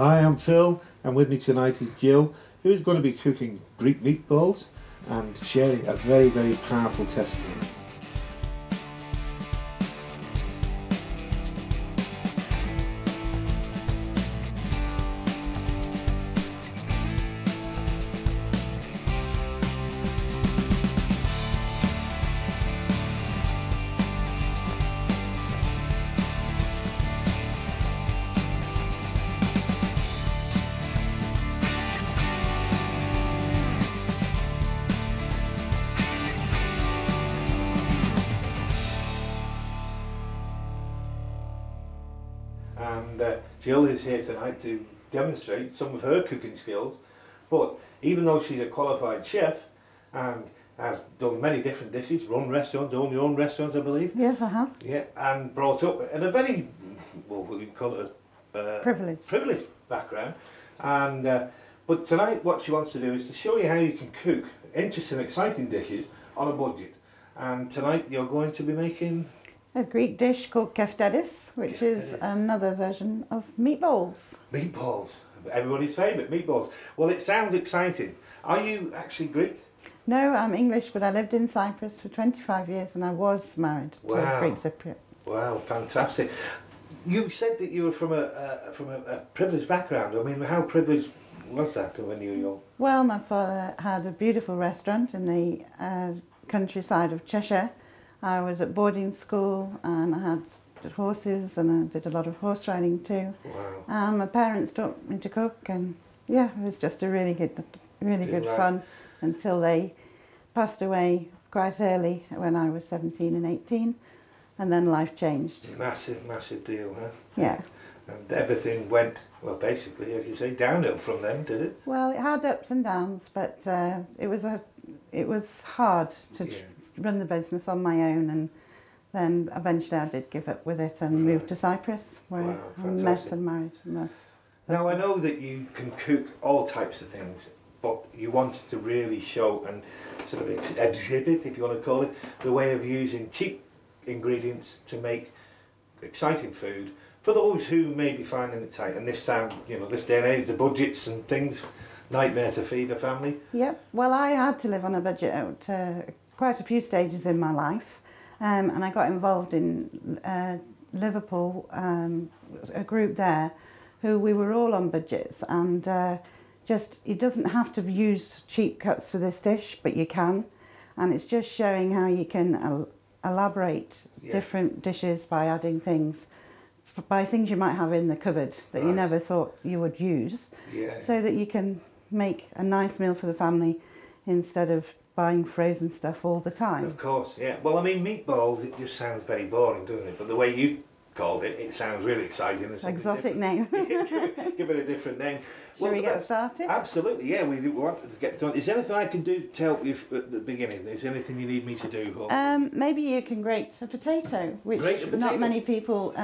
Hi, I'm Phil, and with me tonight is Gill, who is going to be cooking Greek meatballs and sharing a very, very powerful testimony. And Jill is here tonight to demonstrate some of her cooking skills, but even though she's a qualified chef and has done many different dishes, run restaurants, owned your own restaurants I believe. Yes, I have. Yeah, and brought up in a very, well, we call it a privileged background. And but tonight what she wants to do is to show you how you can cook interesting, exciting dishes on a budget. And tonight you're going to be making a Greek dish called keftedes, which is another version of meatballs. Meatballs, everybody's favourite, meatballs. Well, it sounds exciting. Are you actually Greek? No, I'm English, but I lived in Cyprus for 25 years and I was married to a Greek Cypriot. Wow, fantastic. You said that you were from a privileged background. I mean, how privileged was that when you were young? Well, my father had a beautiful restaurant in the countryside of Cheshire. I was at boarding school and I had horses and I did a lot of horse riding too. Wow. My parents taught me to cook and yeah, it was just a really good fun until they passed away quite early when I was 17 and 18 and then life changed. Massive deal, huh? Yeah. And everything went, well, basically, as you say, downhill from then, did it? Well, it had ups and downs, but it was hard to run the business on my own, and then eventually I did give up with it and moved to Cyprus, where I met and married my husband. Now, I know that you can cook all types of things, but you wanted to really show and sort of exhibit, if you want to call it, the way of using cheap ingredients to make exciting food for those who may be finding it tight. And this time, you know, this day and age, the budgets and things, nightmare to feed a family. Yep. Well, I had to live on a budget at quite a few stages in my life, and I got involved in Liverpool, a group there, who we were all on budgets, and it doesn't have to use cheap cuts for this dish, but you can, and it's just showing how you can elaborate different dishes by adding things, by things you might have in the cupboard that you never thought you would use, so that you can make a nice meal for the family instead of buying frozen stuff all the time. Of course, yeah. Well, I mean, meatballs, it just sounds very boring, doesn't it? But the way you called it, it sounds really exciting. Exotic name. Give it a different name. Shall we get started? Absolutely, yeah. We want to get done. Is there anything I can do to help you at the beginning? Is there anything you need me to do? Maybe you can grate a potato, which not many people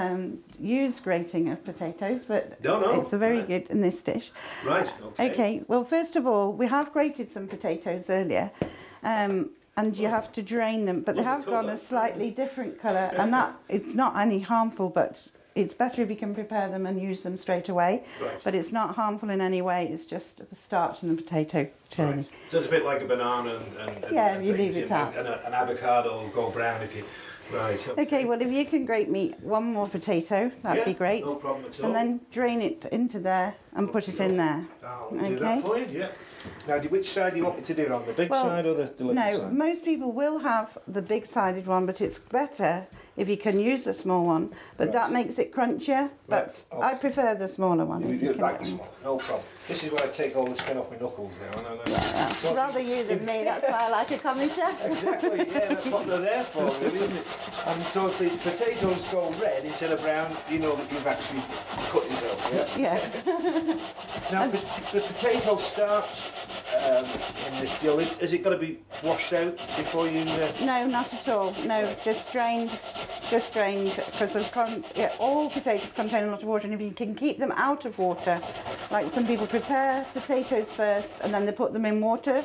use grating of potatoes, but it's a very good in this dish. Right, okay. Okay, well, first of all, we have grated some potatoes earlier, and you have to drain them, but they have gone a slightly different colour, and that it's not any harmful, but it's better if you can prepare them and use them straight away. Right. But it's not harmful in any way, it's just the starch and the potato turning. Right. So it's a bit like a banana and you leave it out. And an avocado will go brown if you... Right. Okay, well, if you can grate me one more potato, that'd be great. No problem at all. And then drain it into there and put it in there. I'll do that for you, yeah. Now, which side do you want me to do it on? The big side or the little side? No, most people will have the big-sided one, but it's better if you can use the small one. But that makes it crunchier. But I prefer the smaller one. You like the small? No problem. This is where I take all the skin off my knuckles now. Yeah, rather you than me. That's why I like a common chef. Exactly. Yeah, that's what they're there for, really, isn't it? And so if the potatoes go red instead of brown, you know that you've actually cut yourself. Yeah. Yeah. Now, the potato starch in this Gill, is it got to be washed out before you... No, not at all. No, just strained, because all potatoes contain a lot of water, and if you can keep them out of water, like some people prepare potatoes first and then they put them in water,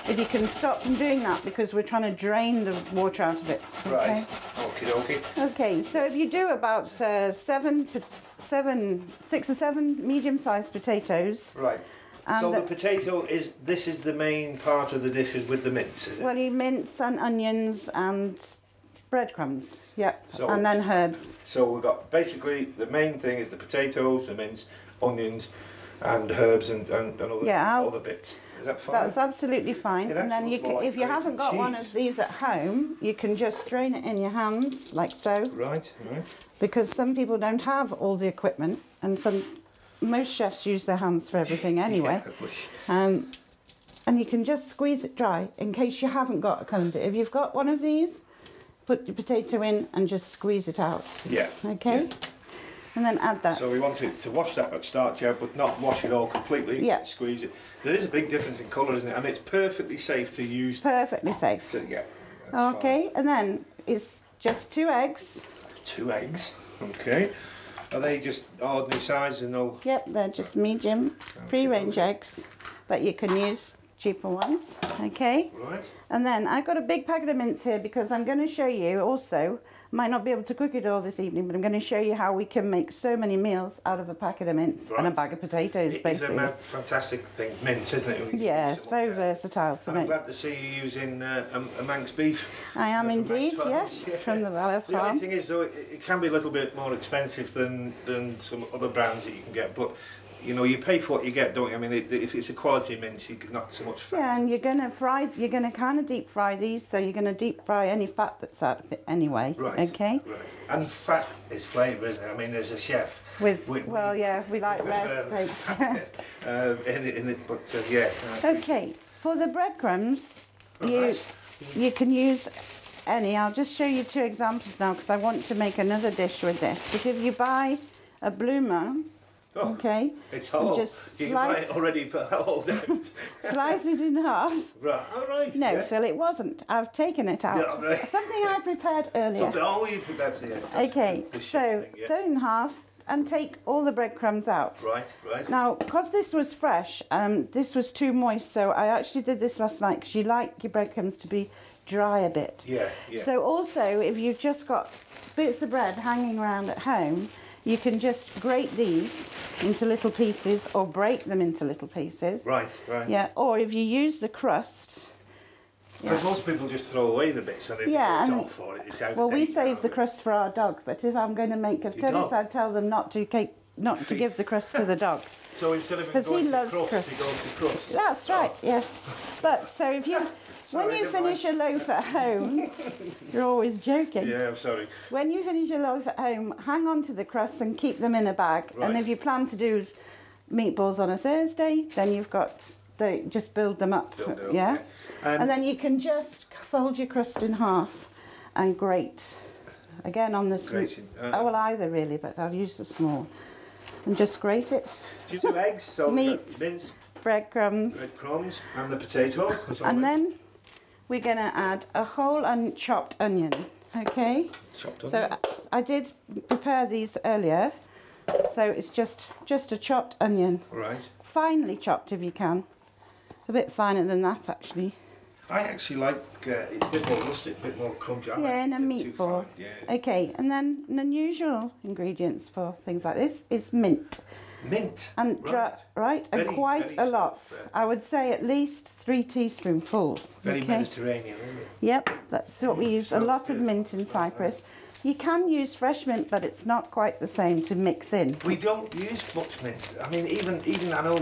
if you can stop from doing that, because we're trying to drain the water out of it. Okay? Right, okie dokie. Okay, so if you do about seven 6 or 7 medium-sized potatoes. Right. And So the potato is the main part of the dishes with the mince, is it? Well, you mince and onions and breadcrumbs, yep, So- and then herbs. So we've got basically the main thing is the potatoes, the mince, onions, and herbs and other bits. Is that fine? That's absolutely fine. It And then actually you looks more can, like if you haven't got one cheese. of these at home, you can just drain it in your hands like so, Right. because some people don't have all the equipment, and most chefs use their hands for everything anyway. Yeah. And you can just squeeze it dry in case you haven't got a colander. If you've got one of these, put your potato in and just squeeze it out. Yeah. Okay? Yeah. And then add that. So we want it to wash that at start, yeah, but not wash it all completely. Yeah. Squeeze it. There is a big difference in colour, isn't it? And it's perfectly safe to use. Perfectly safe. So, yeah. That's Okay, fine. and then it's just 2 eggs. 2 eggs. Okay. Are they just ordinary size and no? Yep, they're just medium free-range eggs, but you can use cheaper ones. Okay. Right. And then I've got a big packet of mince here because I'm going to show you also, might not be able to cook it all this evening, but I'm going to show you how we can make so many meals out of a packet of mince and a bag of potatoes, basically. It's a fantastic thing, mince, isn't it? Yeah, it's very versatile to I'm make. glad to see you using a Manx beef. I am from indeed, Manx yes, farms. Yeah. from the Valley of The only Farm. thing is, though, it can be a little bit more expensive than some other brands that you can get, but you know, you pay for what you get, don't you? I mean, if it's a quality mince, you can not so much fat. Yeah, and you're going to kind of deep fry these, so you're going to deep fry any fat that's out of it anyway. Right. Okay. Right. And fat is flavour, isn't it? I mean, there's a chef. Well, yeah, we like rare steaks. in it, but yeah. Okay, for the breadcrumbs, you can use any. I'll just show you 2 examples now because I want to make another dish with this. But if you buy a bloomer, okay, It's hollow. just You can buy slice, it already for hollowed out. slice it in half. Right. All right. No, yeah. Phil, it wasn't. I've taken it out. Yeah, right. Something I prepared earlier. Something. Oh, you put that in. Okay, so thing, yeah. cut it in half and take all the breadcrumbs out. Right. Now, because this was fresh, this was too moist, so I actually did this last night because you like your breadcrumbs to be dry a bit. Yeah. So also, if you've just got bits of bread hanging around at home, you can just grate these into little pieces or break them into little pieces. Right. Yeah, or if you use the crust. Because most people just throw away the bits and they think it's off or it's out. Well, we of date save now. the crust for our dog, but if I'm going to make dog? caftelis, I'd tell them not to give the crust to the dog. So instead of 'Cause going he to loves crust, crust. he goes to crust. That's right, yeah. But so if you, Sorry, when you never finish a loaf at home, you're always joking. Yeah, I'm sorry. When you finish a loaf at home, hang on to the crusts and keep them in a bag. Right. And if you plan to do meatballs on a Thursday, then you've got just build them up. Build it up, yeah. yeah. And then you can just fold your crust in half and grate. Again on the Grating, well, either really, but I'll use the small. And just grate it. Do you do eggs? So Meat. mince, Breadcrumbs. breadcrumbs, and the potato. And then we're going to add a whole chopped onion. Okay. Chopped So onion. I did prepare these earlier. So it's just a chopped onion. Right. Finely chopped if you can. A bit finer than that actually. I actually like it's a bit more rustic, a bit more crunchy. I Yeah, like and a it too meatball. fine, Yeah. Okay, and then an unusual ingredients for things like this is mint. Mint. And right. and Very, quite very a lot. sort of, I would say at least 3 teaspoonfuls. Very okay? Mediterranean, isn't it? Yep, that's what we use. A lot of mint in Cyprus. You can use fresh mint, but it's not quite the same to mix in. We don't use much mint. I mean, even I know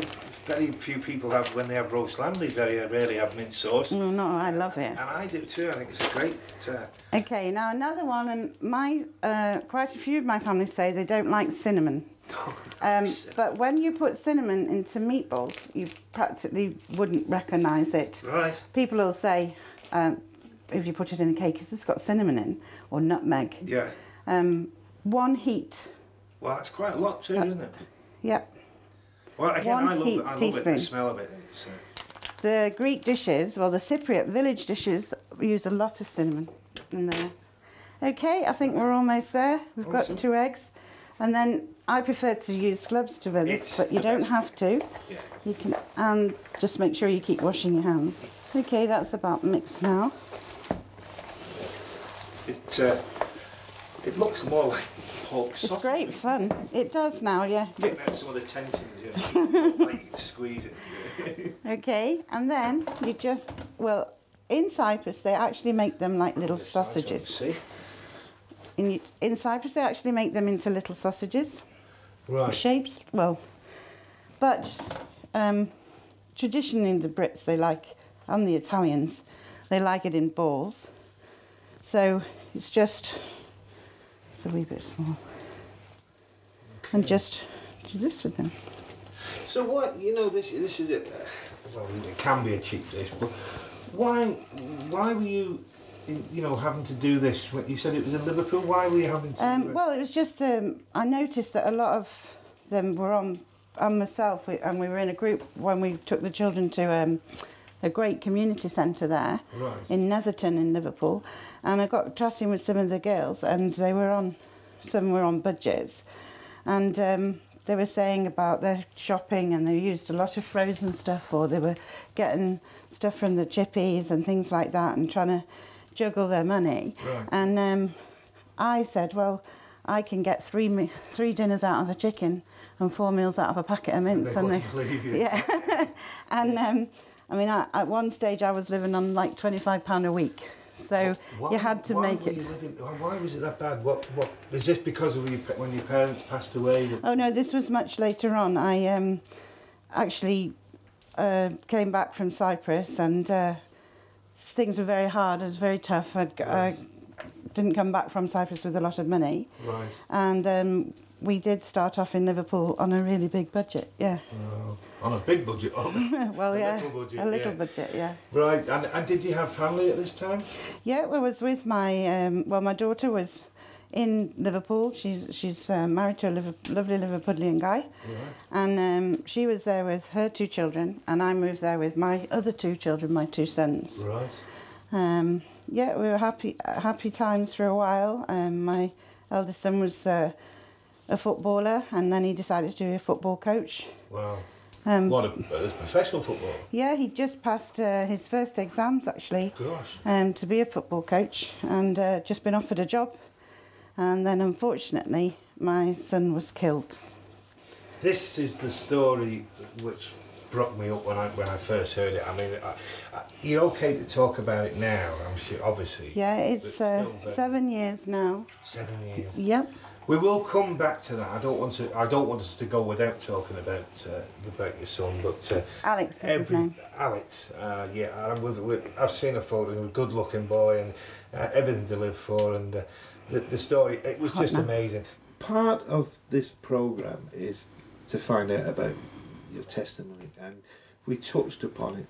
very few people have, when they have roast lamb, they very rarely have mint sauce. No, I love it. And I do too. I think it's a great. Okay, now another one, and quite a few of my family say they don't like cinnamon. But when you put cinnamon into meatballs, you practically wouldn't recognise it. Right. People will say, if you put it in a cake, has this got cinnamon in? Or nutmeg. Yeah. 1 heat. Well, that's quite a lot too, isn't it? Yep. Well, again, I love it. Teaspoon. The smell of it. The Greek dishes, well, the Cypriot village dishes, use a lot of cinnamon in there. Okay, I think we're almost there. We've got 2 eggs. And then I prefer to use gloves to do this, but you don't have to. Yeah. You can, and just make sure you keep washing your hands. Okay, that's about mixed now. It looks more like pork sausage. It's great fun. It does now, yeah. Getting out some of the tensions, you know, like you can squeeze it. Okay, and then you just, well, in Cyprus they actually make them like little sausages. See? In Cyprus they actually make them into little sausages. Right. Shapes, well, but traditionally the Brits, they like, and the Italians, they like it in balls. So it's just, it's a wee bit small. Okay. And just do this with them. So what, you know, this is it. Well, it can be a cheap dish, but why were you, you know, having to do this? You said it was in Liverpool. Why were you having to do it? Well, it was just, I noticed that a lot of them were on myself, and we were in a group when we took the children to a great community centre there, right, in Netherton in Liverpool, and I got chatting with some of the girls, and they were on, some were on budgets, and they were saying about their shopping, and they used a lot of frozen stuff, or they were getting stuff from the chippies and things like that, and trying to juggle their money. Right. And I said, well, I can get three dinners out of a chicken and 4 meals out of a packet of mince. And they believe you. Yeah. And I mean, at one stage I was living on like £25 a week. So you had to make it. Why was it that bad? What is this because of when your parents passed away? Oh no, this was much later on. I actually came back from Cyprus, and things were very hard. It was very tough. I didn't come back from Cyprus with a lot of money. Right. And we did start off in Liverpool on a really big budget, yeah. On a big budget? Well, a yeah, little budget, a little budget, yeah. Right, and did you have family at this time? Yeah, well, I was with my, well, my daughter was in Liverpool. She's married to a lovely Liverpudlian guy. Right. And she was there with her 2 children, and I moved there with my other 2 children, my 2 sons. Right. Yeah, we were happy times for a while. My eldest son was a footballer, and then he decided to be a football coach. Wow. What a professional football. Yeah, he just passed his first exams actually. Gosh. To be a football coach, and just been offered a job, and then unfortunately my son was killed. This is the story which broke me up when I first heard it. I mean, you're okay to talk about it now, I'm sure, obviously. Yeah, it's 7 years now. 7 years. Yep. We will come back to that. I don't want us to go without talking about your son, but Alex is his name. Alex, yeah. I've seen a photo. He was a good-looking boy, and everything to live for. And the story, it was just amazing. Part of this program is to find out about your testimony, and we touched upon it.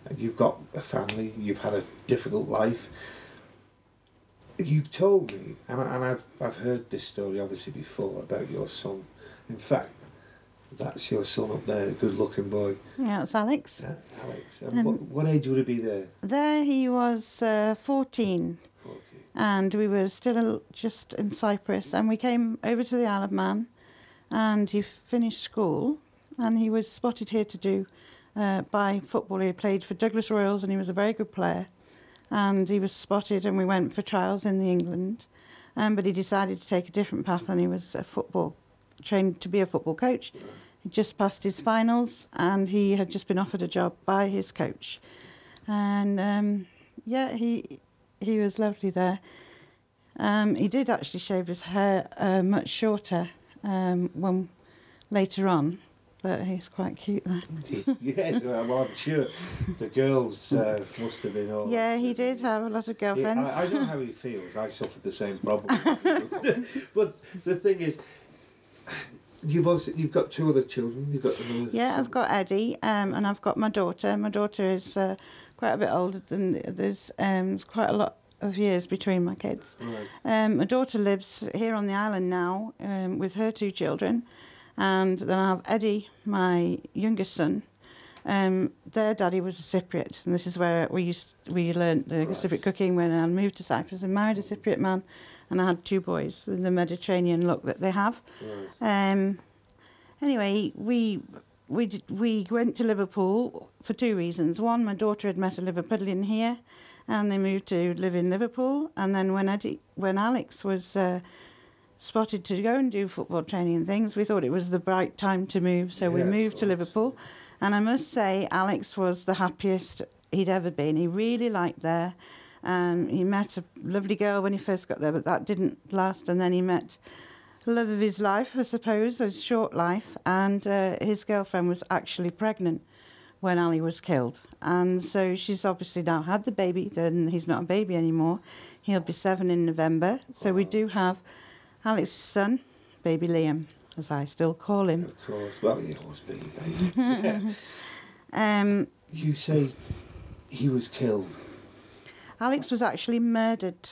And you've got a family. You've had a difficult life. You've told me, and I've heard this story obviously before about your son. In fact, that's your son up there, a good-looking boy. Yeah, it's Alex. Yeah, Alex. And what age would he be there? There he was 14. 14. And we were still just in Cyprus, and we came over to the Isle of Man, and he finished school, and he was spotted here to do by football. He played for Douglas Royals, and he was a very good player. And he was spotted, and we went for trials in England, but he decided to take a different path, and he was trained to be a football coach. He just passed his finals, and he had just been offered a job by his coach. And yeah, he was lovely there. He did actually shave his hair much shorter later on. But he's quite cute there. Yes, well, I'm sure the girls must have been all... Yeah, he did have a lot of girlfriends. Yeah, I know how he feels. I suffered the same problem. But the thing is, you've got 2 other children. You've got another... Yeah, I've got Eddie, and I've got my daughter. My daughter is quite a bit older than... There's quite a lot of years between my kids. Right. My daughter lives here on the island now with her 2 children. And then I have Eddie, my youngest son. Their daddy was a Cypriot, and this is where we learnt the Cypriot cooking when I moved to Cyprus and married a Cypriot man, and I had 2 boys in the Mediterranean look that they have. Right. Anyway, we went to Liverpool for 2 reasons. One, my daughter had met a Liverpudlian here, and they moved to live in Liverpool. And then when Alex was spotted to go and do football training and things. We thought it was the right time to move, so we moved to Liverpool. And I must say, Alex was the happiest he'd ever been. He really liked there. He met a lovely girl when he first got there, but that didn't last. And then he met the love of his life, I suppose, his short life. And his girlfriend was actually pregnant when Ali was killed. And so she's obviously now had the baby. Then he's not a baby anymore. He'll be 7 in November. So we do have Alex's son, baby Liam, as I still call him. Of course. Well, he'll always be a baby. You say he was killed. Alex was actually murdered,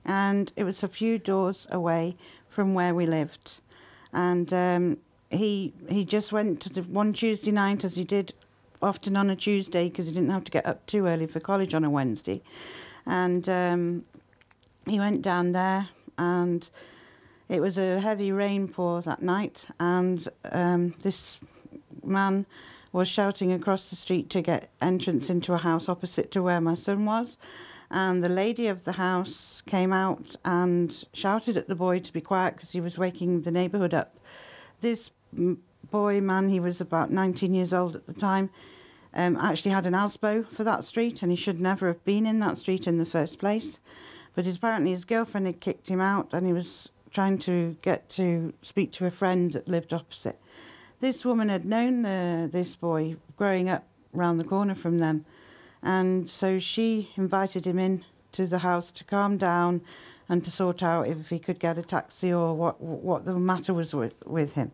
and it was a few doors away from where we lived. And he just went to one Tuesday night, as he did often on a Tuesday, because he didn't have to get up too early for college on a Wednesday. And he went down there, and it was a heavy rainpour that night, and this man was shouting across the street to get entrance into a house opposite to where my son was. And the lady of the house came out and shouted at the boy to be quiet because he was waking the neighbourhood up. This man, he was about 19 years old at the time, actually had an ASBO for that street, and he should never have been in that street in the first place. But apparently his girlfriend had kicked him out, and he was trying to get to speak to a friend that lived opposite. This woman had known this boy growing up round the corner from them, and so she invited him in to the house to calm down and to sort out if he could get a taxi or what the matter was with him.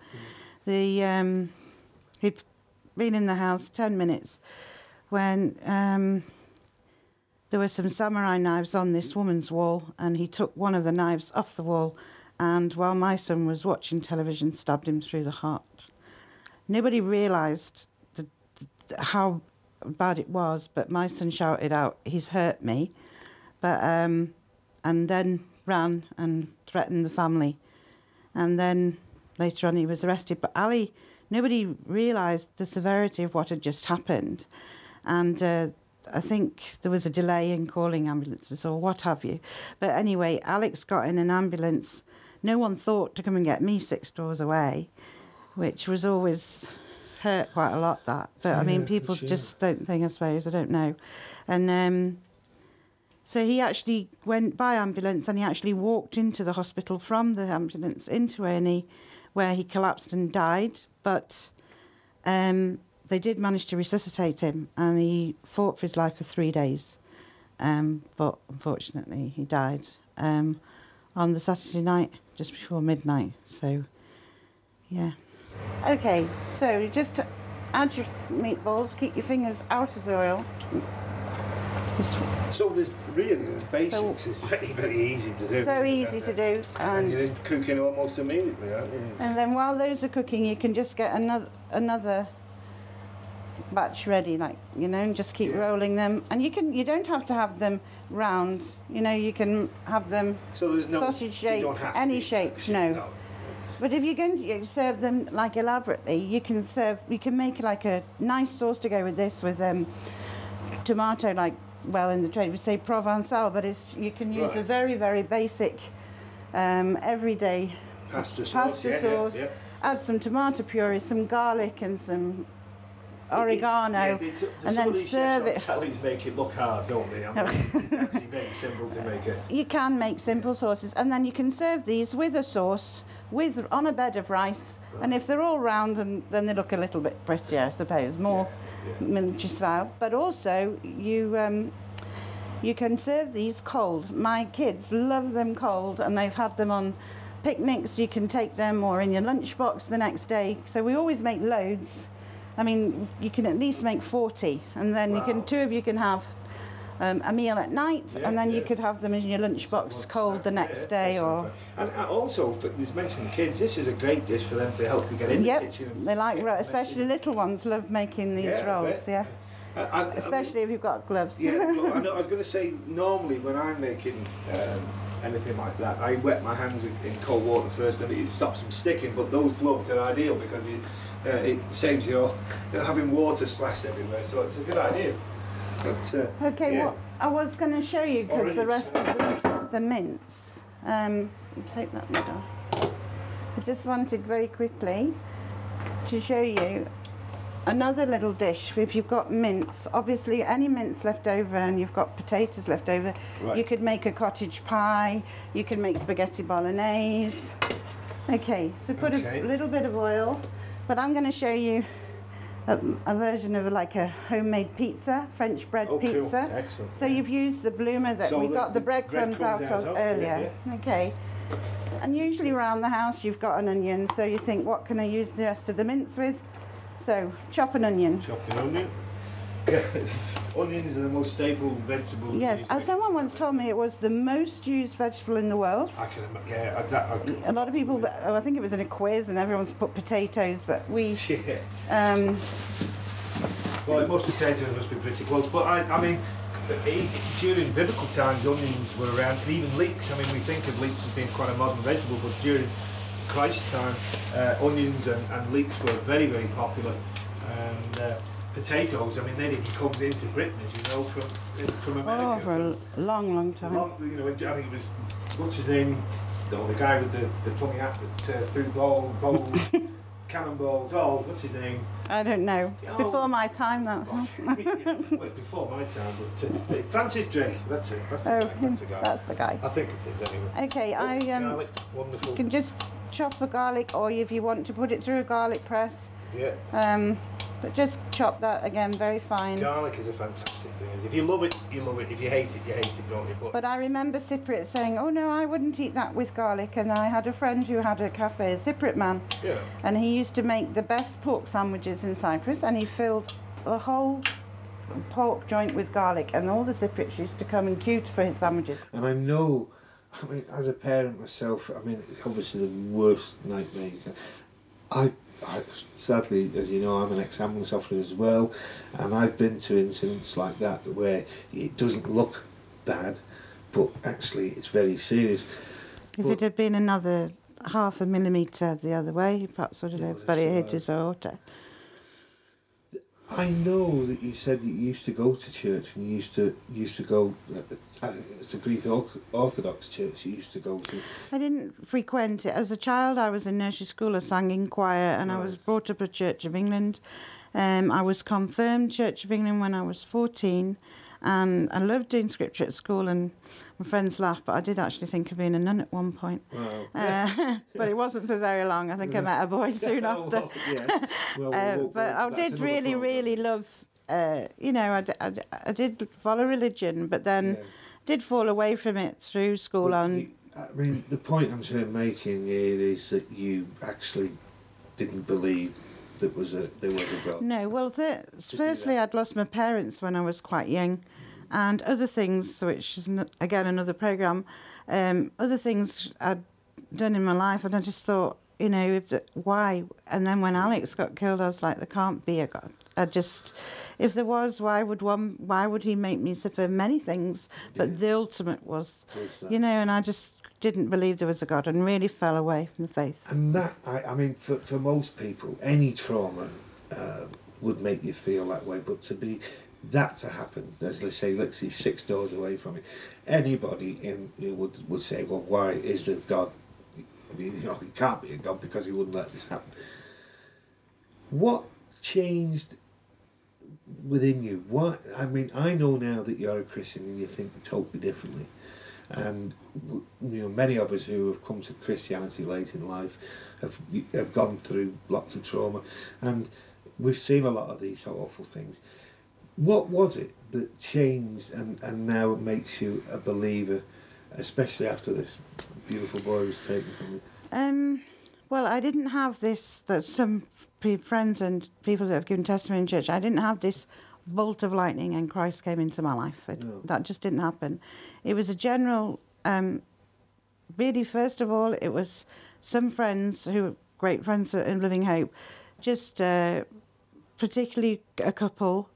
He'd been in the house 10 minutes when there were some samurai knives on this woman's wall, and he took one of the knives off the wall, and while my son was watching television, stabbed him through the heart. Nobody realised how bad it was, but my son shouted out, "He's hurt me," but and then ran and threatened the family. And then later on he was arrested. But Ali, nobody realised the severity of what had just happened. And I think there was a delay in calling ambulances or what have you. But anyway, Alex got in an ambulance. No one thought to come and get me 6 doors away, which was always hurt quite a lot, that. But, I mean, people just don't think, I suppose, I don't know. And so he actually went by ambulance, and he actually walked into the hospital from the ambulance into A&E, where he collapsed and died. But they did manage to resuscitate him, and he fought for his life for 3 days. But unfortunately, he died on the Saturday night, just before midnight. So, yeah. Okay, so just to add your meatballs, keep your fingers out of the oil. So there's really the basics is very, very easy to do. So easy to do. And you're cooking almost immediately, aren't you? And then while those are cooking, you can just get another batch ready, like, you know, and just keep rolling them. And you don't have to have them round, you know, you can have them so there's no sausage shape, any shape, no. But if you're going to serve them like elaborately, you can make like a nice sauce to go with this, with tomato, like, well, in the trade we say Provençal, but you can use a very, very basic, everyday pasta sauce. Yeah. Add some tomato puree, some garlic, and some oregano, and then serve it. Sally's make it look hard, don't they? I mean, it's actually very simple to make it. You can make simple sauces, and then you can serve these with a sauce, on a bed of rice, and if they're all round, and then they look a little bit prettier, I suppose, more military style. But also, you can serve these cold. My kids love them cold, and they've had them on picnics. You can take them, or in your lunchbox the next day. So we always make loads. I mean, you can at least make 40, and then two of you can have a meal at night, and then you could have them in your lunchbox cold the next day. And also, you mentioned kids, this is a great dish for them to help you get in the kitchen. They like, especially little ones love making these rolls, especially if you've got gloves. Yeah, I know. I was going to say, normally when I'm making anything like that, I wet my hands in cold water first, and it stops them sticking. But those gloves are ideal because it saves you having water splashed everywhere. So it's a good idea. But, well, I was going to show you, because the rest of the mince. Take that lid off. I just wanted very quickly to show you another little dish. If you've got mince, obviously any mince left over and you've got potatoes left over, right. You could make a cottage pie, you can make spaghetti bolognese. Okay, so put a little bit of oil, but I'm going to show you a version of like a homemade pizza, French bread pizza. Cool. Excellent. So you've used the bloomer that we got the breadcrumbs out of earlier. Yeah. Okay. And usually around the house you've got an onion, so you think, what can I use the rest of the mince with? So chop an onion. Chop an onion. Onions are the most staple vegetable. Yes, someone once told me it was the most used vegetable in the world. I can imagine. Yeah, a lot of people. I think it was in a quiz, and everyone's put potatoes, but we. Yeah. Well, most potatoes must be pretty close, but I mean, during biblical times, onions were around, and even leeks. I mean, we think of leeks as being quite a modern vegetable, but during Christ's time, onions and leeks were very, very popular. And potatoes, I mean, they didn't come into Britain, as you know, from America. Oh, for a long, long time. You know, I think it was, what's his name? Oh, the guy with the funny hat that threw bowls, cannonballs. Oh, what's his name? I don't know. Oh. Before my time, that. Well, before my time, but Francis Drake. That's it. That's the guy. That's the guy. That's the guy. I think it is anyway. Okay, garlic, wonderful. You can just chop the garlic, or if you want to put it through a garlic press. Yeah. But just chop that again very fine. Garlic is a fantastic thing. If you love it, you love it. If you hate it, you hate it, don't you? But I remember Cypriot saying, "Oh no, I wouldn't eat that with garlic." And I had a friend who had a cafe, a Cypriot man, and he used to make the best pork sandwiches in Cyprus, and he filled the whole pork joint with garlic, and all the Cypriots used to come and queue for his sandwiches. And I know, I mean, as a parent myself, I mean, obviously the worst nightmare you can. I sadly, as you know, I'm an ex-ambulance officer as well, and I've been to incidents like that where it doesn't look bad, but actually it's very serious. If it had been another half a millimetre the other way, he perhaps would have lived, but it hit his aorta. I know that you said that you used to go to church, and you used to go. I think it's a Greek Orthodox church you used to go to. I didn't frequent it as a child. I was in nursery school. I sang in choir, and I was brought up at Church of England. I was confirmed Church of England when I was 14, and I loved doing scripture at school. And my friends laugh, but I did actually think of being a nun at one point. Wow. But it wasn't for very long. I think I met a boy soon after. But I did really love. You know, I did follow religion, but then did fall away from it through school. I mean, the point I'm sort of making here is that you actually didn't believe there was a God. No, well, firstly, I'd lost my parents when I was quite young, and other things, which is again another programme. Other things I'd done in my life, and I just thought, you know, why? And then when Alex got killed, I was like, there can't be a God. If there was, why would he make me suffer many things? But the ultimate was, you know, and I just didn't believe there was a God and really fell away from the faith. And that, I mean, for most people, any trauma would make you feel that way, but to happen, as they say, literally 6 doors away from it, anybody would say, well, why is there God? You know, he can't be a God because he wouldn't let this happen. What changed within you? I mean, I know now that you're a Christian and you think totally differently, and you know, many of us who have come to Christianity late in life have gone through lots of trauma, and we've seen a lot of these awful things. What was it that changed and now makes you a believer, especially after this beautiful boy was taken from you? Well, I didn't have this, that some friends and people that have given testimony in church, I didn't have this bolt of lightning and Christ came into my life. That just didn't happen. It was a general, really, first of all, it was some friends who were great friends in Living Hope, just particularly a couple,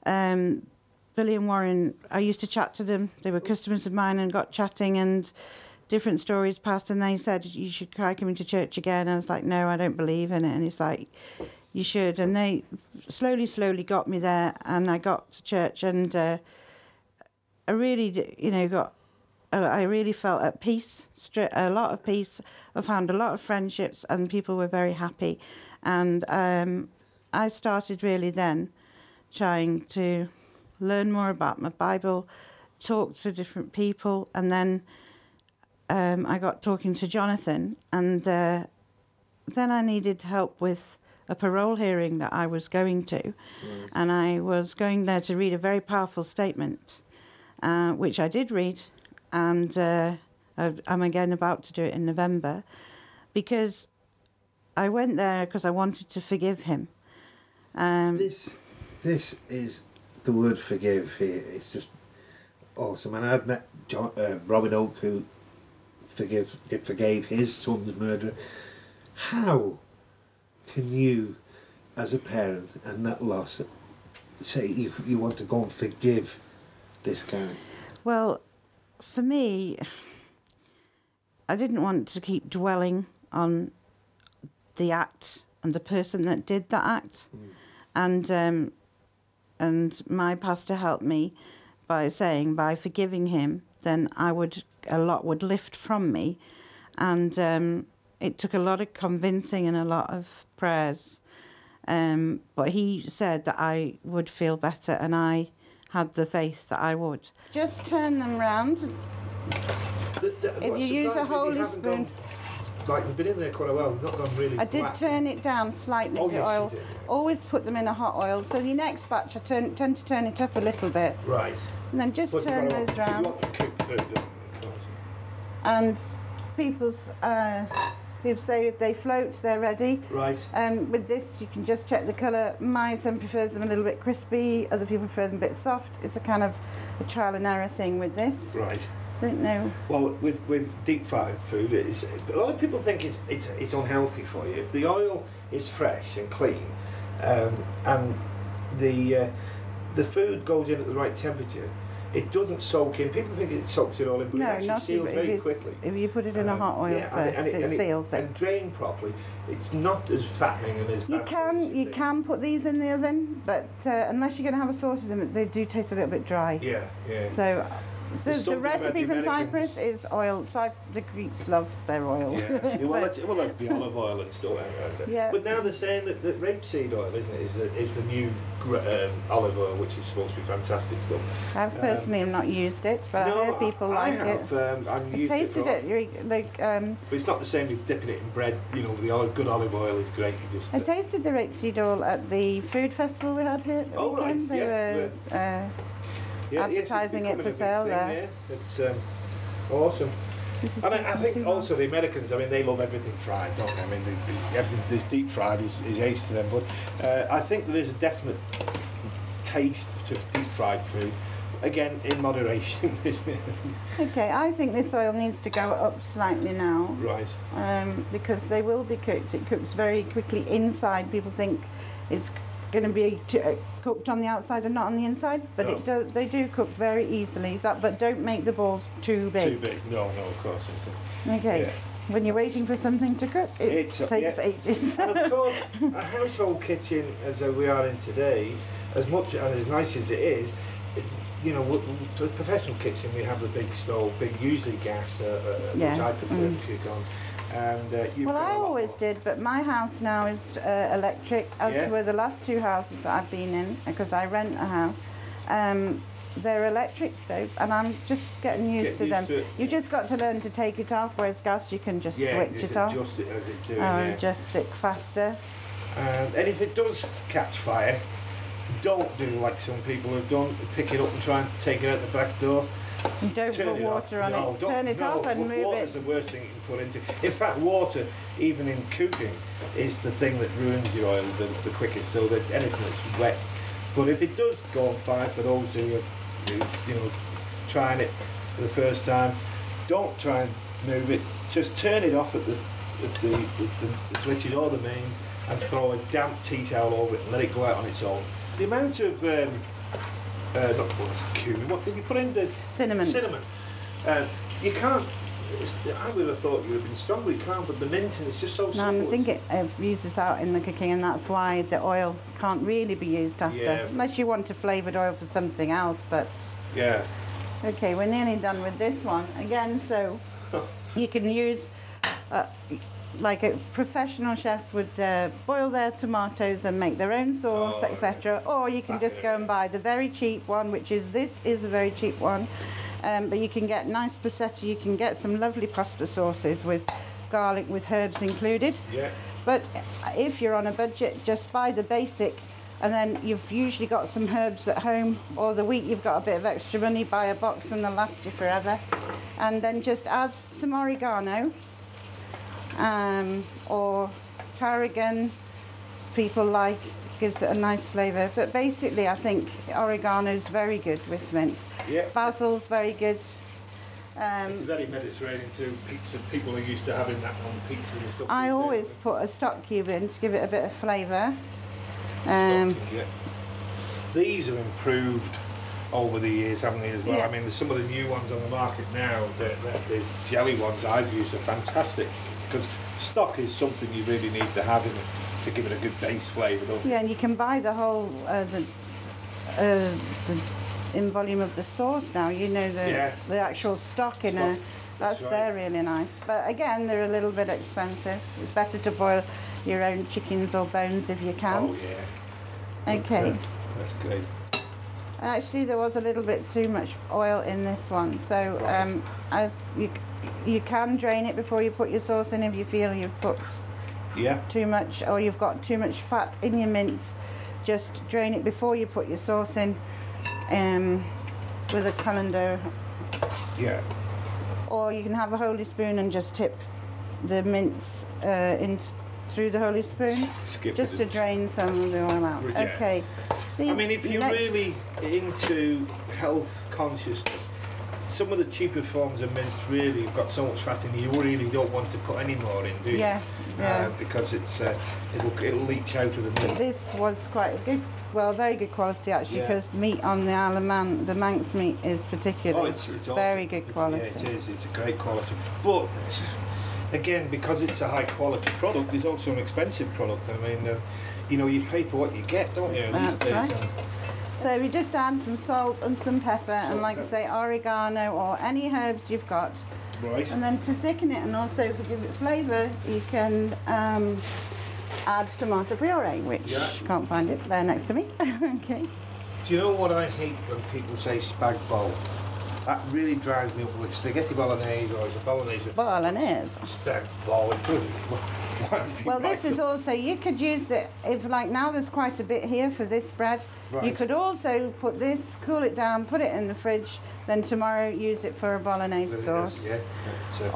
Billy and Warren. I used to chat to them. They were customers of mine and got chatting, and different stories passed, and they said, you should try coming to church again. And I was like, no, I don't believe in it. And it's like, you should. And they slowly got me there, and I got to church, and I really, you know, got I really felt at peace, a lot of peace. I found a lot of friendships and people were very happy. And I started really then trying to learn more about my Bible, talk to different people, and then I got talking to Jonathan, and then I needed help with a parole hearing that I was going to, and I was going there to read a very powerful statement, which I did read, and I'm again about to do it in November, because I went there because I wanted to forgive him. This is the word forgive here. It's just awesome, and I've met Robin Oak, who forgave his son's murderer. How can you, as a parent and that loss, say you want to go and forgive this guy? Well, for me, I didn't want to keep dwelling on the act and the person that did that act. And my pastor helped me by saying, by forgiving him, then a lot would lift from me. And it took a lot of convincing and a lot of prayers. But he said that I would feel better, and I had the faith that I would. Just turn them round. If you use a holy spoon. Like, you've been in there quite a while, you've not gone really I did black. turn it down slightly, oh, the yes, oil. You did. Always put them in a hot oil. So the next batch, I tend to turn it up a little bit. Right. And then just turn those round. You want to cook food, don't you? And people say if they float, they're ready. Right. With this, you can just check the colour. My son prefers them a little bit crispy. Other people prefer them a bit soft. It's a kind of a trial and error thing with this. Right. Don't know. Well, with deep fried food, a lot of people think it's unhealthy for you. If the oil is fresh and clean, and the food goes in at the right temperature, it doesn't soak in. People think it soaks it all in, but it actually seals very quickly. If you put it in a hot oil first, it seals it. And drained properly, it's not as fattening and as bad. You can put these in the oven, but unless you're going to have a sauce in it, they do taste a little bit dry. Yeah, yeah. So the recipe from Cyprus is oil. The Greeks love their oil. Yeah. Well, that'd be olive oil and stuff. Yeah. But now they're saying that rapeseed oil, isn't it, is the new olive oil, which is supposed to be fantastic stuff. I've personally not used it, but I've heard people like it. I've tasted it. But it's not the same with dipping it in bread. You know, good olive oil is great. I tasted the rapeseed oil at the food festival we had here. Oh, right. They were advertising it for sale there. Yeah. It's awesome. And I think also the Americans, I mean, they love everything fried, don't they? I mean, everything that's deep fried is ace to them. But I think there is a definite taste to deep fried food. Again, in moderation, isn't it? Okay, I think this oil needs to go up slightly now. Right. Because they will be cooked. It cooks very quickly inside. People think it's going to be cooked on the outside and not on the inside, but they do cook very easily. But don't make the balls too big. Too big? No, of course. Okay. Yeah. When you're waiting for something to cook, it takes ages. And of course, a household kitchen as we are in today, as much and as nice as it is, you know, the professional kitchen, we have the big stove, usually gas, which I prefer to cook on. And I always did, but my house now is electric, as were the last two houses that I've been in, because I rent a house. They're electric stoves, and I'm just getting used to them. You just got to learn to take it off, whereas gas, you can just switch it off. Adjust it as it's doing, adjust it faster. And if it does catch fire, don't do like some people have done, pick it up and try and take it out the back door. And don't put water on it. Turn it off and move it. Water's the worst thing you can put into. In fact, water, even in cooking, is the thing that ruins your oil the quickest. So that anything that's wet. But if it does go on fire, for those who are, trying it for the first time, don't try and move it. Just turn it off at the switches or the mains, and throw a damp tea towel over it and let it go out on its own. The amount of cumin. What did you put in? The cinnamon. You can't. I would have thought you would have been stronger. You can't, but the mint, and it's just so simple. No, I think it uses out in the cooking, and that's why the oil can't really be used after, unless you want a flavoured oil for something else. But Okay, we're nearly done with this one. Again, so you can use, like professional chefs would boil their tomatoes and make their own sauce, etc. Or you can just go and buy the very cheap one, which is, this is a very cheap one. But you can get nice passata, you can get some lovely pasta sauces with garlic, with herbs included. Yeah. But if you're on a budget, just buy the basic, and then you've usually got some herbs at home, or the week you've got a bit of extra money, buy a box and they'll last you forever. And then just add some oregano, or tarragon, people like, gives it a nice flavour. But basically I think oregano's very good with mince. Yeah. Basil's very good. It's very Mediterranean too. Pizza, people are used to having that on pizza and stuff. I always put a stock cube in to give it a bit of flavour. Yeah. These have improved over the years, haven't they, as well? Yeah. I mean, there's some of the new ones on the market now, the jelly ones I've used are fantastic, because stock is something you really need to have in it to give it a good base flavour, don't you? Yeah, and you can buy the whole, in volume of the sauce now, you know, the actual stock in a, that's right. They're really nice. But again, they're a little bit expensive. It's better to boil your own chickens or bones if you can. Oh yeah. Okay. That's great. Actually, there was a little bit too much oil in this one, so Right. as you can drain it before you put your sauce in if you feel you've put too much, or you've got too much fat in your mince. Just drain it before you put your sauce in, with a colander. Yeah. Or you can have a holy spoon and just tip the mince in through the holy spoon, just to drain some of the oil out. Yeah. Okay. I mean, if you're really into health consciousness, some of the cheaper forms of mince really have got so much fat in, you really don't want to put any more in, do you? Yeah. Because it's it'll leach out of the meat. This was quite a good, well, very good quality actually, because meat on the Isle of Man, the Manx meat is particularly it's awesome. very good quality. Yeah, it is. It's a great quality. But again, because it's a high quality product, it's also an expensive product. I mean, you know, you pay for what you get, don't you? That's right. So we just add some salt and some pepper, and like I say, oregano or any herbs you've got. Right. And then to thicken it and also to give it flavour, you can add tomato puree, which can't find it there next to me. Okay. Do you know what I hate when people say spag bowl? That really drives me up. Like spaghetti bolognese, or is it bolognese? Bolognese. Spag bowl. Well, this is also, you could use it, if like now there's quite a bit here for this bread, you could also put this, cool it down, put it in the fridge, then tomorrow use it for a bolognese sauce.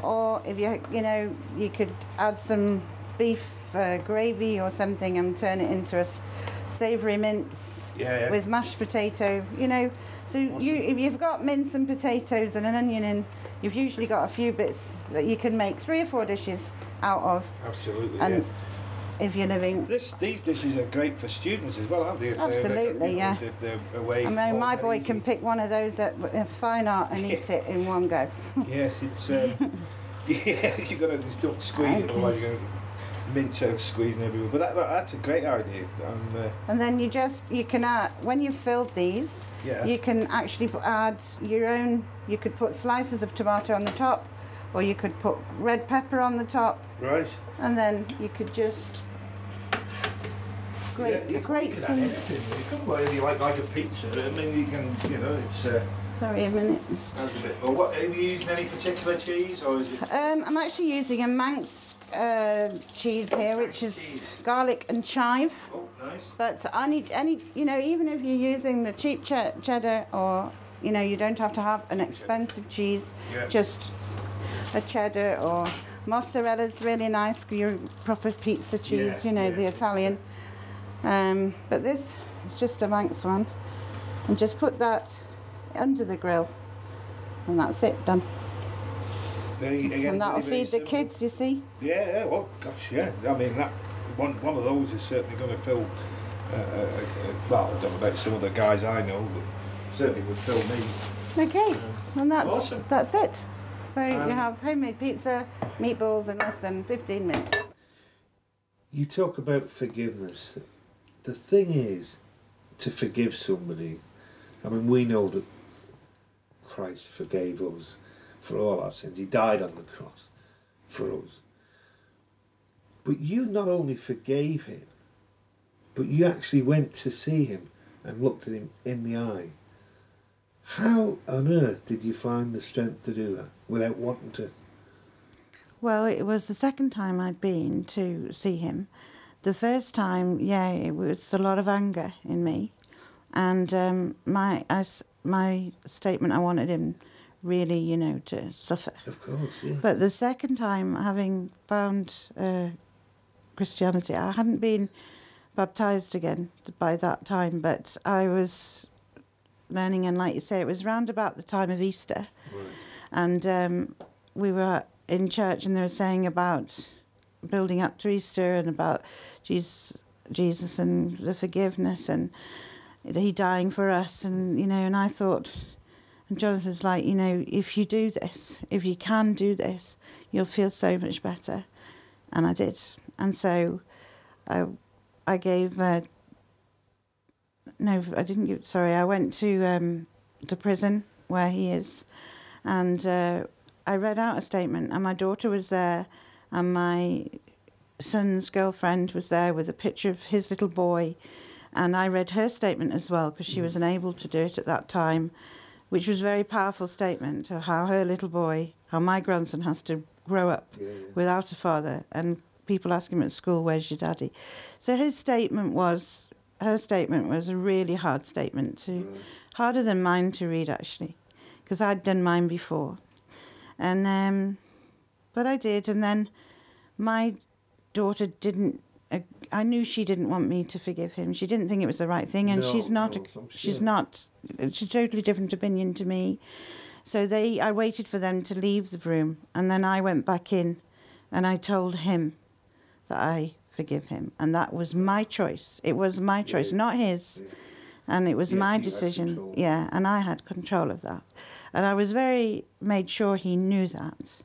Or if you know, you could add some beef gravy or something and turn it into a savoury mince with mashed potato, you know. So if you've got mince and potatoes and an onion in, you've usually got a few bits that you can make 3 or 4 dishes out of. Absolutely. And if you're living, these dishes are great for students as well, aren't they? Absolutely, yeah. If they're away. I mean, my boy can pick one of those at Fine Art and eat it in one go. Yes, it's yeah. You've got to just don't squeeze it, otherwise you're going to mince out squeezing everywhere. But that's a great idea. And then you can add, when you've filled these, you can actually add your own. You could put slices of tomato on the top, or you could put red pepper on the top. Right. And then you could just grate some. You can whatever you like a pizza. I mean, you can, you know, it's. Sorry, a minute. That's a bit. Well, what have you used any particular cheese, or is it? I'm actually using a Manx cheese here, which is garlic and chive. Oh, nice. But I need any, you know, even if you're using the cheap cheddar, or you know, you don't have to have an expensive cheese. Just a cheddar or mozzarella's really nice. Your proper pizza cheese, you know, the Italian. But this is just a Manx one, and just put that under the grill, and that's it, done. And that'll feed the kids, you see. Yeah, well, gosh, yeah. I mean, that one of those is certainly going to fill. Well, I don't know about some of the guys I know, but certainly would fill me. Okay, and that's awesome. That's it. So you have homemade pizza, meatballs in less than 15 minutes. You talk about forgiveness. The thing is, to forgive somebody. I mean, we know that Christ forgave us for all our sins. He died on the cross for us. But you not only forgave him, but you actually went to see him and looked at him in the eye. How on earth did you find the strength to do that without wanting to? Well, it was the second time I'd been to see him. The first time, yeah, it was a lot of anger in me. And my statement, I wanted him really, you know, to suffer. Of course, yeah. But the second time, having found Christianity, I hadn't been baptised again by that time, but I was learning, and like you say, it was round about the time of Easter. Right. And we were in church and they were saying about building up to Easter and about Jesus and the forgiveness and he dying for us, and, you know, and I thought, and Jonathan's like, you know, if you do this, if you can do this, you'll feel so much better. And I did. And so I gave, no, I didn't give, sorry, I went to the prison where he is, and I read out a statement, and my daughter was there, and my son's girlfriend was there with a picture of his little boy, and I read her statement as well, because she was unable to do it at that time, which was a very powerful statement of how her little boy, how my grandson has to grow up without a father, and people ask him at school, where's your daddy? So her statement was a really hard statement, harder than mine to read, actually, because I'd done mine before. And but I did, and then my daughter didn't, I knew she didn't want me to forgive him. She didn't think it was the right thing, and she's a totally different opinion to me. So I waited for them to leave the room, and then I went back in, and I told him that I forgive him, and that was my choice. It was my choice, not his, and it was my decision. Yeah, and I had control of that, and I was made sure he knew that,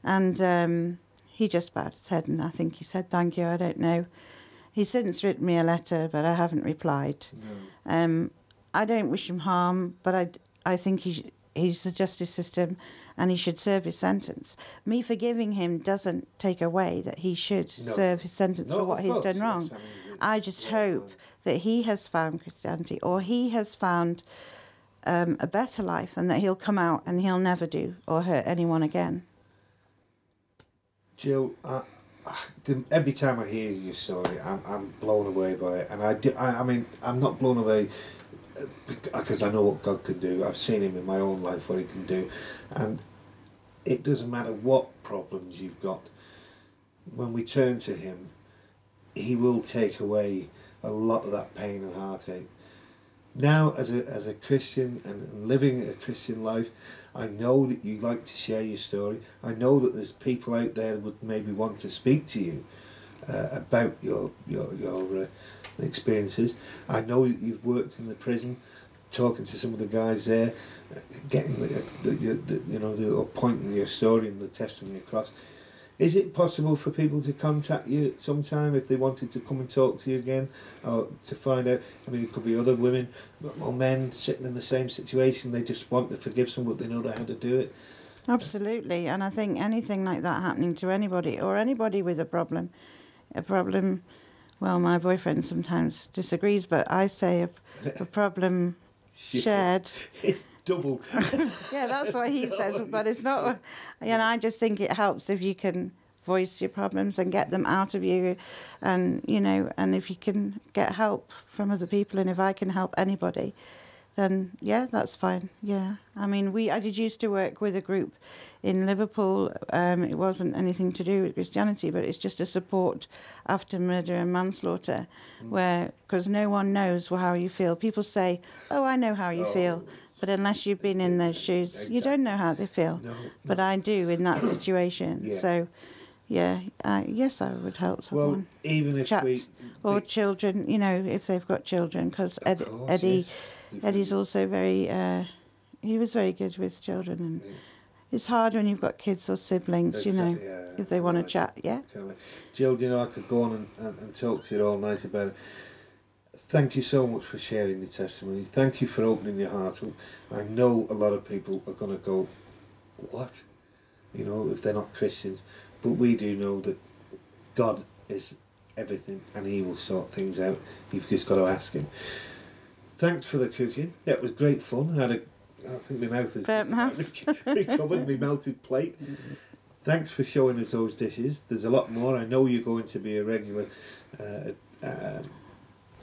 and he just bowed his head, and I think he said thank you. I don't know. He's since written me a letter, but I haven't replied. No. I don't wish him harm, but I think he's the justice system, and he should serve his sentence. Me forgiving him doesn't take away that he should serve his sentence for what he's done wrong. I just hope that he has found Christianity, or he has found a better life, and that he'll come out and he'll never do or hurt anyone again. Gill, every time I hear your story, I'm blown away by it, and I mean, I'm not blown away because I know what God can do. I've seen him in my own life, what he can do, and it doesn't matter what problems you've got. When we turn to him, he will take away a lot of that pain and heartache. Now, as a Christian and living a Christian life, I know that you like to share your story. I know that there's people out there that would maybe want to speak to you about your experiences. I know that you've worked in the prison, talking to some of the guys there, getting pointing your story and the testimony across. Is it possible for people to contact you at some time if they wanted to come and talk to you again, or to find out? I mean, it could be other women or men sitting in the same situation. They just want to forgive someone, but they know how to do it. Absolutely, and I think anything like that happening to anybody, or anybody with a problem, well, my boyfriend sometimes disagrees, but I say a problem shared. It's double. Yeah, that's what he says, but it's not. I just think it helps if you can voice your problems and get them out of you, and and if you can get help from other people, and if I can help anybody, then yeah, that's fine. Yeah, I mean, I did used to work with a group in Liverpool. It wasn't anything to do with Christianity, but it's just a support after murder and manslaughter, because no one knows how you feel. People say, "Oh, I know how you feel," but unless you've been in those shoes, you don't know how they feel. No. But I do in that situation. Yeah. So, yeah, yes, I would help someone. Well, even if or children, if they've got children, because Eddie. Yes. Eddie's also he was very good with children, and it's hard when you've got kids or siblings, if they want to chat, yeah. Jill, I could go on and talk to you all night about it. thank you so much for sharing your testimony. Thank you for opening your heart up. I know a lot of people are going to go, what? You know, if they're not Christians. But we do know that God is everything and he will sort things out. You've just got to ask him. Thanks for the cooking. Yeah, it was great fun. I think my mouth has recovered my melted plate. Thanks for showing us those dishes. There's a lot more. I know you're going to be a regular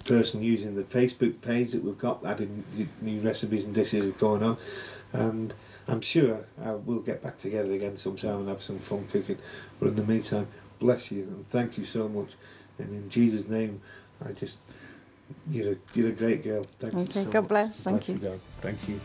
person using the Facebook page that we've got, adding new recipes and dishes going on, and I'm sure we'll get back together again sometime and have some fun cooking. But in the meantime, bless you and thank you so much, and in Jesus' name you're a great girl. Thank you so much. God bless. Thank you. God. Thank you.